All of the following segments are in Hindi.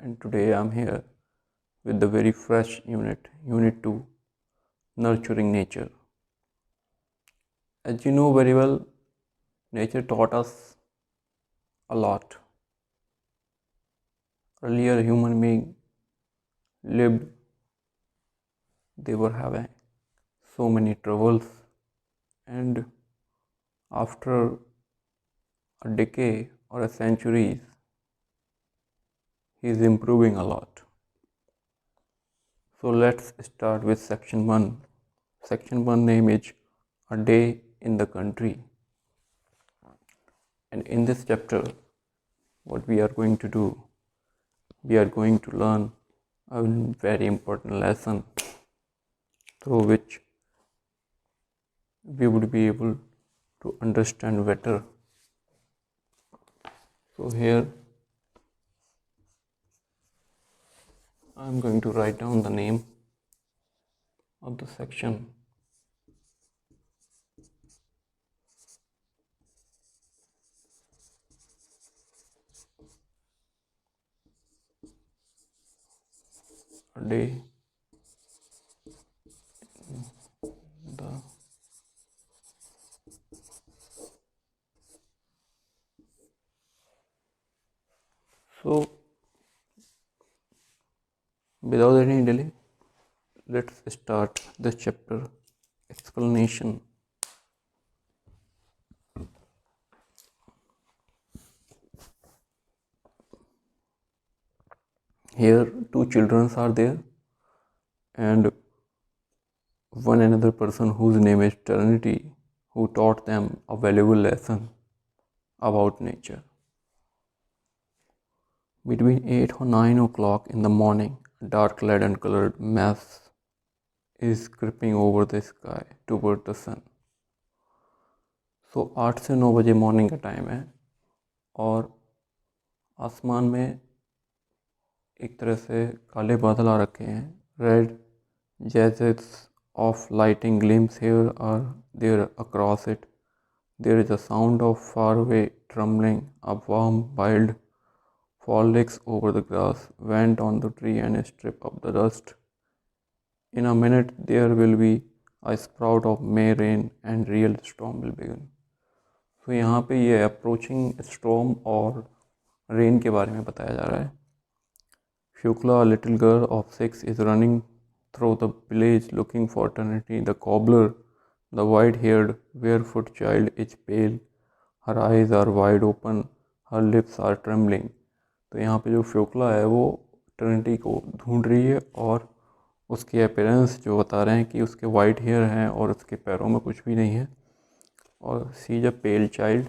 and today I'm here with the very fresh Unit 2, Nurturing Nature. As you know very well, nature taught us a lot. Earlier, human beings lived, they were having so many troubles, and after a decade or a centuries, he is improving a lot. So let's start with section 1. Section 1 name is A Day in the Country. And in this chapter, what we are going to do, we are going to learn a very important lesson through which we would be able to understand better. So here I am going to write down the name of the section. A day in the so without any delay, let's start this chapter explanation. Here two children are there and one another person whose name is Trinity, who taught them a valuable lesson about nature. Between 8 or 9 o'clock in the morning, a dark leaden colored mass is creeping over the sky toward the sun. So 8 से 9 बजे मॉर्निंग का टाइम है और आसमान में एक तरह से काले बादल आ रखे हैं. Red jazzes of lighting glimpse here or there across it. There is a sound of faraway trembling. A warm wild fall licks over the grass, went on the tree and strip up the dust. In a minute there will be a sprout of May rain and real storm will begin. तो यहाँ पे ये अप्रोचिंग स्टॉर्म और रेन के बारे में बताया जा रहा है. Shukla, a little girl of 6, is running through the village looking for Trinity. The cobbler, the white-haired, barefoot child, is pale. Her eyes are wide open. Her lips are trembling. तो यहाँ पे जो फ्योकला है वो ट्रिनिटी को ढूंढ रही है और उसके अपीयरेंस जो बता रहे हैं कि उसके वाइट हेयर हैं और उसके पैरों में कुछ भी नहीं है और सी इज अ पेल चाइल्ड,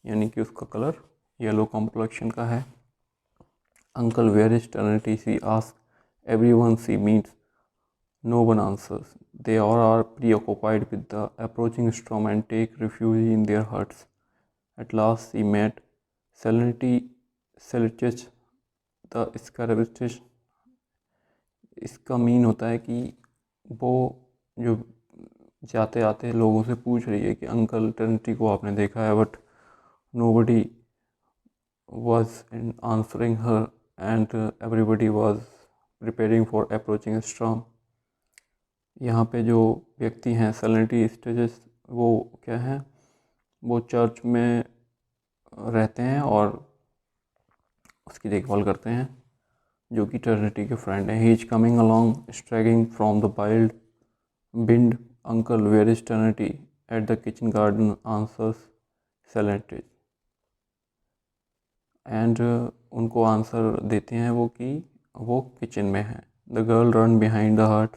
यानी कि उसका कलर येलो कॉम्प्लेक्शन का है. Uncle, where is Trinity? She asks. Everyone she meets. No one answers. They all are preoccupied with the approaching storm and take refuge in their huts. At last she met Selenity Selchich the Scarabistich. इसका मीन होता है कि वो जो जाते आते लोगों से पूछ रही है कि अंकल ट्रिनिटी को आपने देखा है, but nobody was answering her and everybody was preparing for approaching storm. यहाँ पे जो व्यक्ति हैं सेलेनिटी स्टेजेस, वो क्या हैं, वो चर्च में रहते हैं और उसकी देखभाल करते हैं, जो कि ट्रिनिटी के फ्रेंड हैं. He is coming along straggling from the wild wind. Uncle, where is Trinity? At the kitchen garden, answers Serenity. And उनको आंसर देते हैं वो कि वो किचन में है. The girl run behind the hut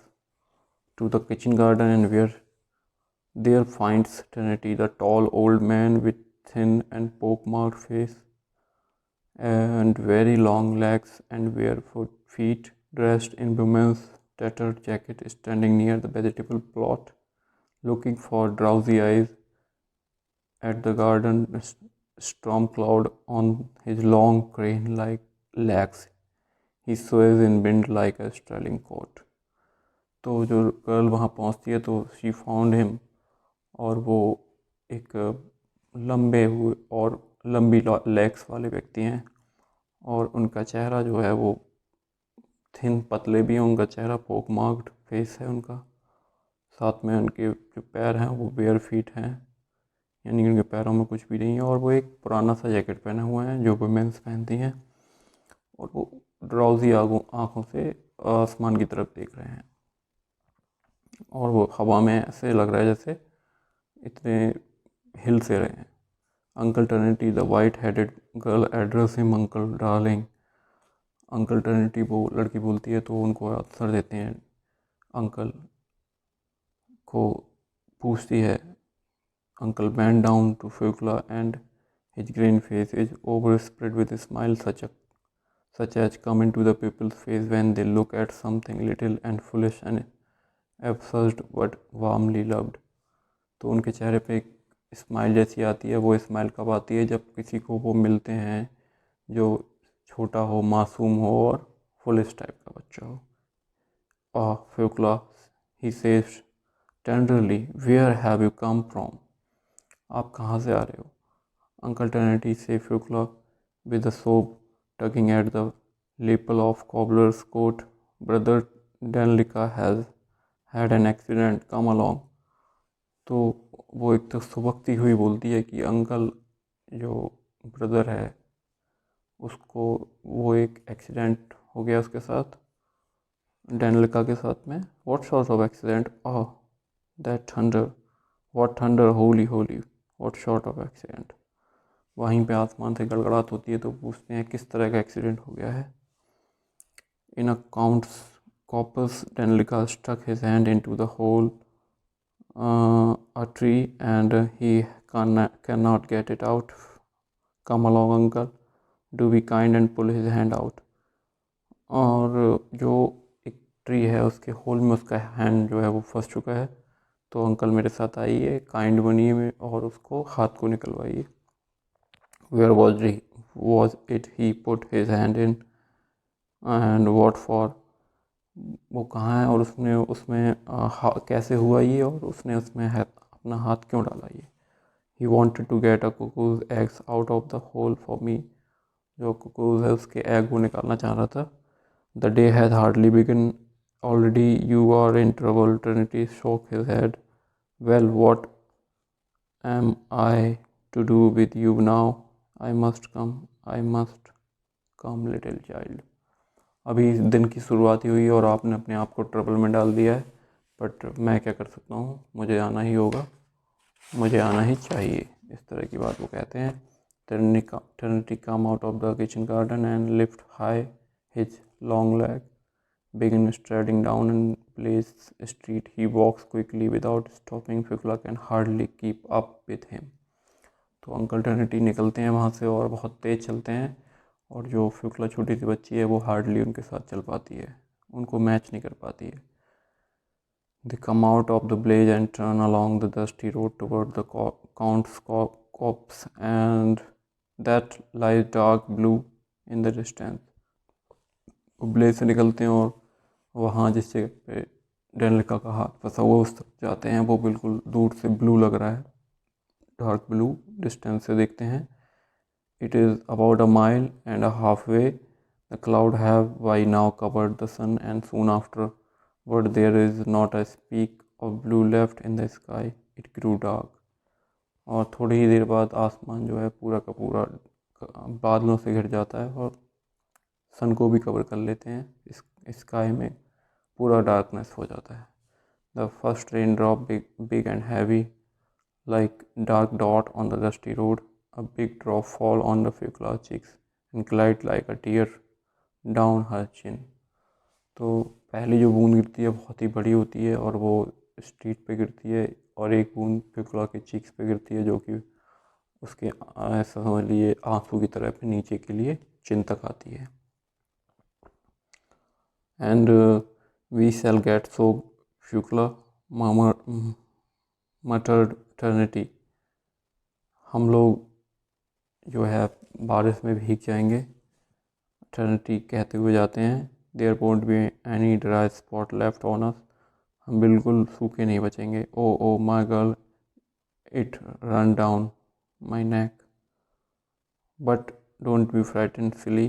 to the kitchen garden and where there finds Trinity, the tall old man with thin and pockmarked face and very long legs and barefoot feet, dressed in woman's tattered jacket, standing near the vegetable plot, looking for drowsy eyes at the garden storm cloud on his long crane-like legs. He sways in wind like a sterling coat. तो जो गर्ल वहाँ पहुँचती है तो शी फाउंड हिम, और वो एक लंबे हुए और लंबी लेग्स वाले व्यक्ति हैं और उनका चेहरा जो है वो थिन पतले भी हैं, उनका चेहरा पोक मार्क्ड फेस है उनका। साथ में उनके जो पैर हैं वो बेयर फीट हैं, यानी उनके पैरों में कुछ भी नहीं है। और वो एक पुराना सा जैकेट पहने हुए हैं जो वुमेन्स पहनती हैं, और वो ड्राउजी आँखों से आसमान की तरफ देख रहे हैं। और वो हवा में ऐसे लग रहा है जैसे इतने हिल से रहे हैं। Uncle Trinity the white headed girl address him uncle darling. Uncle Trinity वो लड़की बोलती है तो उनको आंसर देते हैं, अंकल को पूछती है। Uncle bent down to Fuqua and his green face is overspread with a smile such as come into the people's face when they look at something little and foolish and absurd but warmly loved। तो उनके चेहरे पे एक स्माइल जैसी आती है। वो स्माइल कब आती है? जब किसी को वो मिलते हैं जो छोटा हो, मासूम हो और फुलिश टाइप का बच्चा हो। Fuqua, he says tenderly, where have you come from? आप कहाँ से आ रहे हो? Uncle Trinity say Fuqua with a sob tugging at the lapel of cobbler's coat. Brother Danlika has had an accident, come along। तो वो एक तो सुबकती हुई बोलती है कि अंकल जो ब्रदर है उसको वो एक एक्सीडेंट हो गया उसके साथ, डैनलिका के साथ में। What sort of accident? Oh that thunder, what thunder, Holi Holi, what sort of accident. वहीं पे आसमान से गड़गड़ाहट होती है तो पूछते हैं किस तरह का एक्सीडेंट हो गया है। In a counts copse Danelica stuck his hand into the hole a tree and he cannot get it out। Come along uncle, do be kind and pull his hand out। और जो एक ट्री है उसके होल में उसका हैंड जो है वो फंस चुका है, तो अंकल मेरे साथ आइए, काइंड बनिए और उसको हाथ को निकलवाइए। Where was it he put his hand in and what for? वो कहाँ है और उसने उसमें कैसे हुआ ये, और उसने उसमें अपना हाथ क्यों डाला ये? He wanted to get a cuckoo's eggs out of the hole for me। जो कुकूज है उसके एग वो निकालना चाह रहा था। The day had hardly begun already you are in trouble। Trinity shook his head। Well, what am I to do with you now? I must come little child। अभी दिन की शुरुआत ही हुई और आपने अपने आप को ट्रबल में डाल दिया है, बट मैं क्या कर सकता हूँ, मुझे आना ही होगा, मुझे आना ही चाहिए। इस तरह की बात वो कहते हैं। Trinity come out of the kitchen garden and lift high his long leg, begin striding down in Blaze Street। He walks quickly without stopping। Fuqua can hardly keep up with him। तो अंकल ट्रिनिटी निकलते हैं वहाँ से और बहुत तेज़ चलते हैं, और जो फ्यूक्ला छोटी सी बच्ची है वो हार्डली उनके साथ चल पाती है, उनको मैच नहीं कर पाती है। They come out of the blaze and turn along the dusty road toward the Count's copse and that lies dark blue in the distance। वो ब्लेज से निकलते हैं और वहाँ जिस जगह पे डेनलिका का हाथ फंसा हुआ उस तक जाते हैं। वो बिल्कुल दूर से ब्लू लग रहा है, डार्क ब्लू, डिस्टेंस से देखते हैं। It is about a mile and a half away। The clouds have by now covered the sun and soon afterward there is not a speck of blue left in the sky। It grew dark। और थोड़ी ही देर बाद आसमान जो है पूरा का पूरा बादलों से घिर जाता है और सन को भी कवर कर लेते हैं। इस स्काई में पूरा डार्कनेस हो जाता है। The first rain drop big and heavy like dark dot on the dusty road। A big drop fall on the Fuqua cheeks and glide like a tear down her chin। तो पहली जो बूंद गिरती है बहुत ही बड़ी होती है और वो स्ट्रीट पे गिरती है, और एक बूंद Fuqua के चीक्स पे गिरती है जो कि उसके ऐसा समझ लिए आंसू की तरह पे नीचे के लिए चिन तक आती है। And we shall get so Fuqua muttered Trinity। हम लोग जो है बारिश में भीग जाएंगे, ट्रिनिटी कहते हुए जाते हैं। There won't be any dry spot left on us. हम बिल्कुल सूखे नहीं बचेंगे। Oh my girl, it run down my neck. But don't be frighten silly,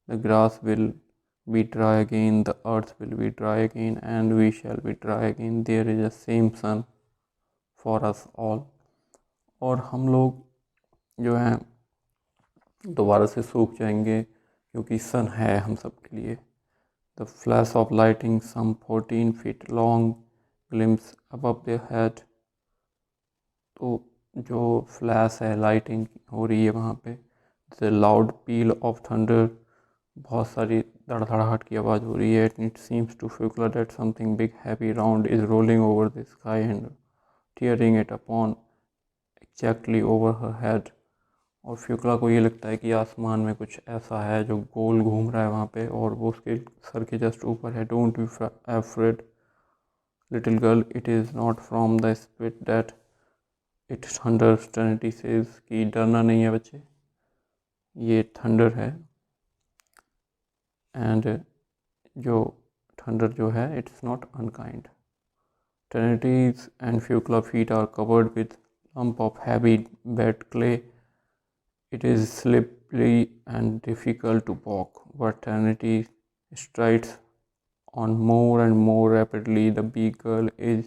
the grass will be dry again, the earth will be dry again, and we shall be dry again. There is a same sun for us all. और हम लोग जो हैं दोबारा से सूख जाएंगे क्योंकि सन है हम सब के लिए. The flash of lighting, some 14 feet long, glimpse above their head. तो जो फ्लैश है, लाइटिंग हो रही है वहाँ पे. The loud peal of thunder, बहुत सारी धड़धड़ाहट की आवाज़ हो रही है. It seems to Fuqua that something big, heavy, round is rolling over the sky and tearing it upon exactly over her head. और फ्यूकला को ये लगता है कि आसमान में कुछ ऐसा है जो गोल घूम रहा है वहाँ पे और वो उसके सर के जस्ट ऊपर है. Don't be afraid little girl, it is not from the spirit that it thunder's. Trinity says कि डरना नहीं है बच्चे, ये थंडर है. एंड जो थंडर जो है it's not unkind. Trinity's and Fukla feet are covered with lump of heavy wet clay. It is slippery and difficult to walk, but Trinity strides on more and more rapidly. The big girl is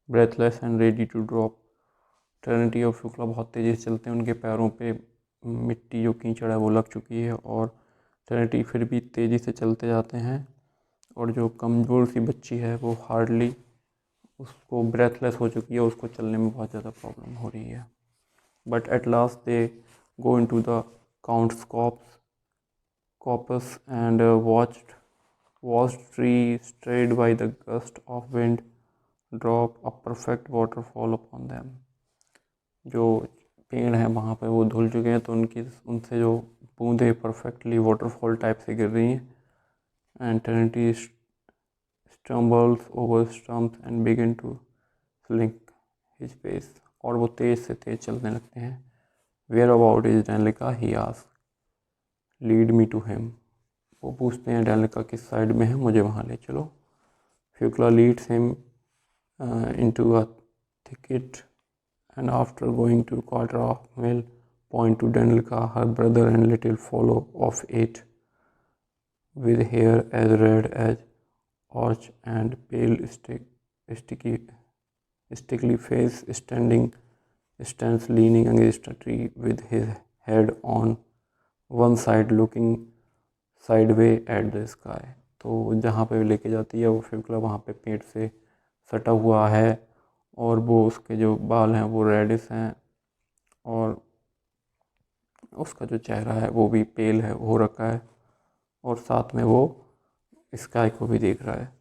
breathless and ready to drop. Trinity और फ्यूकला बहुत तेज़ी से चलते हैं. उनके पैरों पे मिट्टी जो कीचड़ है वो लग चुकी है और ट्रिनिटी फिर भी तेज़ी से चलते जाते हैं. और जो कमज़ोर सी बच्ची है वो हार्डली उसको ब्रेथलेस हो चुकी है, उसको चलने में बहुत ज़्यादा प्रॉब्लम हो रही है. But at last they go into the count's coppice and watched tree strayed by the gust of wind drop a perfect waterfall upon them. जो पेड़ हैं वहाँ पे वो धुल चुके हैं तो उनसे जो बूंदें परफेक्टली वाटरफॉल टाइप से गिर रही हैं. And Trinity stumbles over stumps and begin to slink his pace. और वो तेज़ से तेज़ चलने लगते हैं. Where about is Danlika? He asks. Lead me to him. वो पूछते हैं Danlika किस साइड में है, मुझे वहाँ ले चलो. Fuqua leads him into a thicket and after going to quarter of a mile point to Danlika, her brother and little follow of 8 with hair as red as orch and pale stickly face stands leaning against a tree with his head on one side looking sideway at the sky. तो जहाँ पे लेके जाती है वो फ्यूकला वहाँ पे पेड़ से सटा हुआ है और वो उसके जो बाल हैं वो रेडिश हैं और उसका जो चेहरा है वो भी पेल है हो रखा है और साथ में वो स्काई को भी देख रहा है.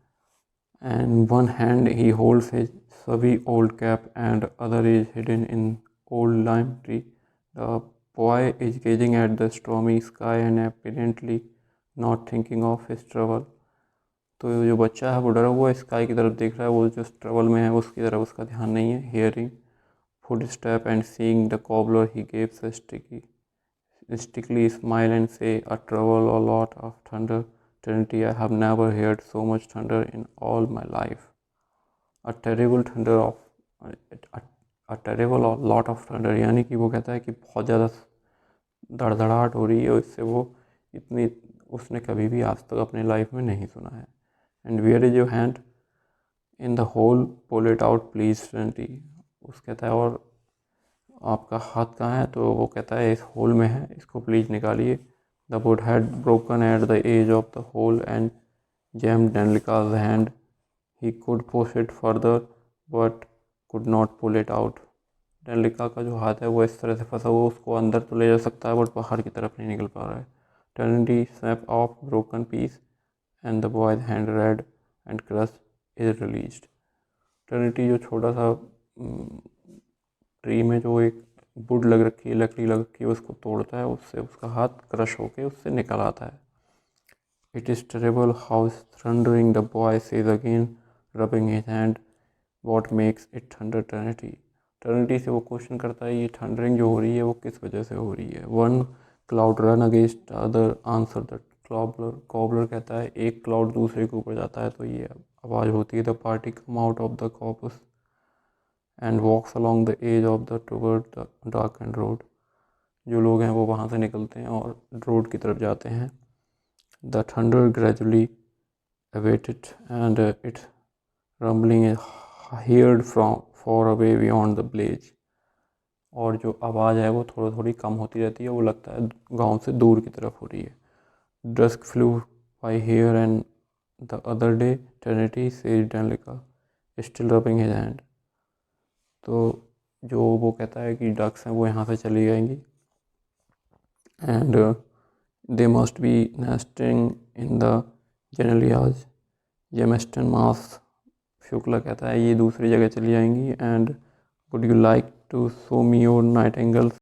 And one hand he holds his savvy old cap and other is hidden in old lime tree. The boy is gazing at the stormy sky and apparently not thinking of his trouble. तो जो बच्चा है वो डरा हुआ स्काई की तरफ देख रहा है, वो जो ट्रबल में है उसकी तरफ उसका ध्यान नहीं है. Hearing footstep and seeing the cobbler he gives a stickly smile and say, a trouble, a lot of thunder. Trinity, I have never heard so much thunder in all my life. A terrible thunder of a terrible lot of thunder. यानी कि वो कहता है कि बहुत ज़्यादा धड़धड़ाहट हो रही है और इससे वो इतनी उसने कभी भी आज तक अपने लाइफ में नहीं सुना है. And where is your hand in the hole, pull it out please Trinity. उस कहता है और आपका हाथ कहाँ है, तो वो कहता है इस होल में है, इसको प्लीज़ निकालिए. The wood had broken at the edge of the hole and jammed Danlika's hand. He could push it further but could not pull it out. Danlika का जो हाथ है वो इस तरह से फंसा हुआ, उसको अंदर तो ले जा सकता है बट बाहर की तरफ नहीं निकल पा रहा है. Trinity snapped off broken piece and the boy's hand red and crushed is released. Trinity जो छोटा सा ट्री में जो एक वुड लग रखी है, लकड़ी लग रखी है, उसको तोड़ता है, उससे उसका हाथ क्रश होके उससे निकल आता है. It is terrible how thundering the boy says again rubbing his hand. What makes it thunder Trinity. Trinity से वो क्वेश्चन करता है ये थंडरिंग जो हो रही है वो किस वजह से हो रही है. One cloud run against other answer the cobbler. Cobbler कहता है एक क्लाउड दूसरे के ऊपर जाता है तो ये आवाज़ होती है. The party come out of the corpus and walks along the edge of the toward the darkened road. जो लोग हैं वो वहाँ से निकलते हैं और रोड की तरफ जाते हैं. The thunder gradually abated and its rumbling is heard from far away beyond the blaze. और जो आवाज़ है वो थोड़ी थोड़ी कम होती रहती है, वो लगता है गांव से दूर की तरफ हो रही है. Dusk flew by here and the other day Trinity said Angelica, still rubbing his hand. तो जो वो कहता है कि डक्स हैं वो यहाँ से चली जाएंगी and they must be nesting in the जेनेलियाज. जेमेस्टन मास शुक्ला कहता है ये दूसरी जगह चली जाएंगी. And would you like to show me your nightingales.